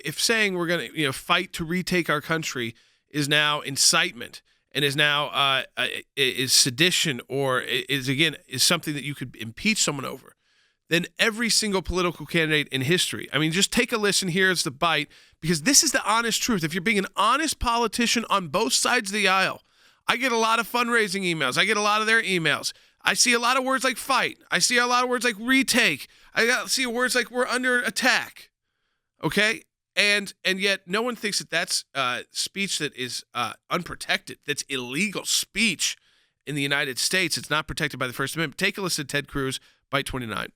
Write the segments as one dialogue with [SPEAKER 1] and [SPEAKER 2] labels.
[SPEAKER 1] If saying we're going to fight to retake our country is now incitement and is now is sedition or is something that you could impeach someone over, then every single political candidate in history, I mean, just take a listen. Here's the bite, because this is the honest truth. If you're being an honest politician on both sides of the aisle, I get a lot of fundraising emails. I get a lot of their emails. I see a lot of words like fight. I see a lot of words like retake. I see words like we're under attack. Okay? And yet no one thinks that that's speech that is unprotected, that's illegal speech in the United States. It's not protected by the First Amendment. Take a listen to Ted Cruz, Bite 29.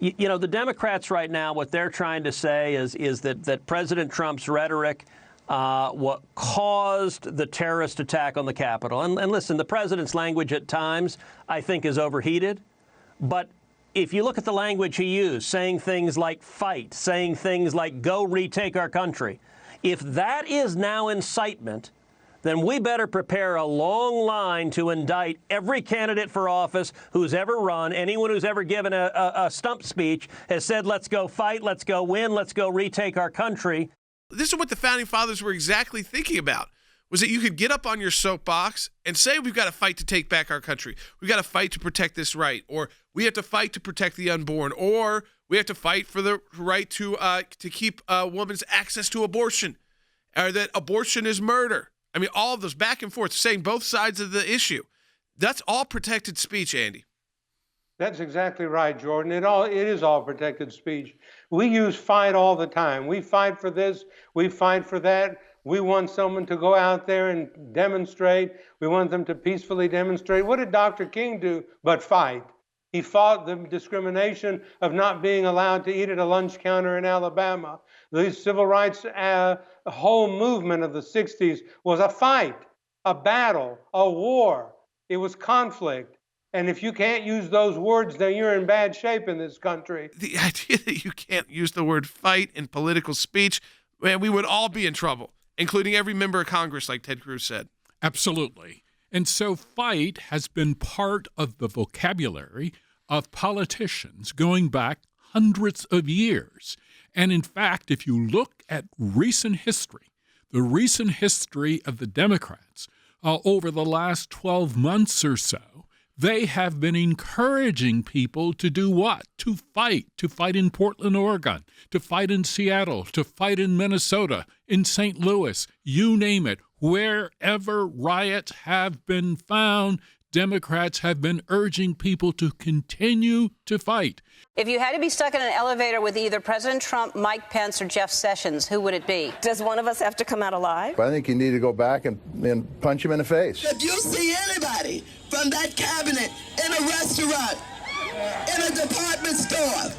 [SPEAKER 2] You know, the Democrats right now, what they're trying to say is that President Trump's rhetoric what caused the terrorist attack on the Capitol. And listen, the president's language at times, I think, is overheated. But if you look at the language he used, saying things like fight, saying things like go retake our country, if that is now incitement, then we better prepare a long line to indict every candidate for office who's ever run. Anyone who's ever given a stump speech has said, let's go fight, let's go win, let's go retake our country.
[SPEAKER 1] This is what the Founding Fathers were exactly thinking about, was that you could get up on your soapbox and say, we've got to fight to take back our country. We've got to fight to protect this right, or we have to fight to protect the unborn, or we have to fight for the right to keep a woman's access to abortion, or that abortion is murder. I mean, all of those back and forth, saying both sides of the issue. That's all protected speech, Andy.
[SPEAKER 3] That's exactly right, Jordan. It is all protected speech. We use fight all the time. We fight for this. We fight for that. We want someone to go out there and demonstrate. We want them to peacefully demonstrate. What did Dr. King do but fight? He fought the discrimination of not being allowed to eat at a lunch counter in Alabama. The civil rights whole movement of the 60s was a fight, a battle, a war. It was conflict. And if you can't use those words, then you're in bad shape in this country.
[SPEAKER 1] The idea that you can't use the word fight in political speech, man, we would all be in trouble, including every member of Congress, like Ted Cruz said.
[SPEAKER 4] Absolutely. And so fight has been part of the vocabulary of politicians going back hundreds of years. And in fact, if you look at recent history, the recent history of the Democrats over the last 12 months or so, they have been encouraging people to do what? To fight in Portland, Oregon, to fight in Seattle, to fight in Minnesota, in St. Louis, you name it. Wherever riots have been found, Democrats have been urging people to continue to fight.
[SPEAKER 5] If you had to be stuck in an elevator with either President Trump, Mike Pence, or Jeff Sessions, who would it be?
[SPEAKER 6] Does one of us have to come out alive?
[SPEAKER 7] I think you need to go back and punch him in the face.
[SPEAKER 8] If you see anybody from that cabinet in a restaurant, in a department store,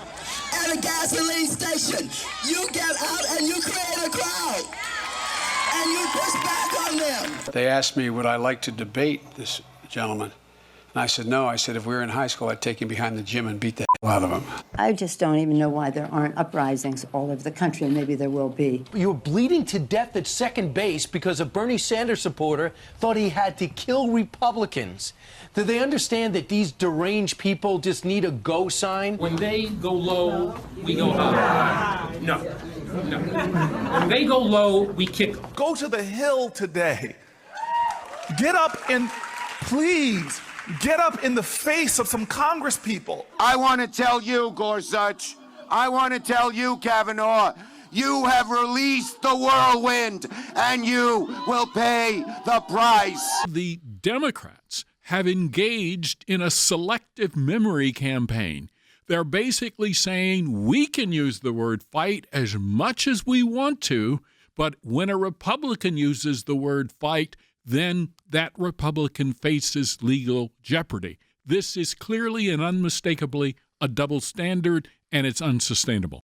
[SPEAKER 8] at a gasoline station, you get out and you create a crowd. And you push back on them.
[SPEAKER 9] They asked me, would I like to debate this gentleman? And I said, no. I said, if we were in high school, I'd take him behind the gym and beat the hell out of him.
[SPEAKER 10] I just don't even know why there aren't uprisings all over the country, and maybe there will be.
[SPEAKER 11] You were bleeding to death at second base because a Bernie Sanders supporter thought he had to kill Republicans. Do they understand that these deranged people just need a go sign?
[SPEAKER 12] When they go low, we go high. No. When they go low, we kick them.
[SPEAKER 13] Go to the Hill today. Get up and please get up in the face of some Congress people.
[SPEAKER 14] I want to tell you, Gorsuch, I want to tell you, Kavanaugh, you have released the whirlwind and you will pay the price.
[SPEAKER 4] The Democrats have engaged in a selective memory campaign. They're basically saying we can use the word fight as much as we want to, but when a Republican uses the word fight, then that Republican faces legal jeopardy. This is clearly and unmistakably a double standard, and it's unsustainable.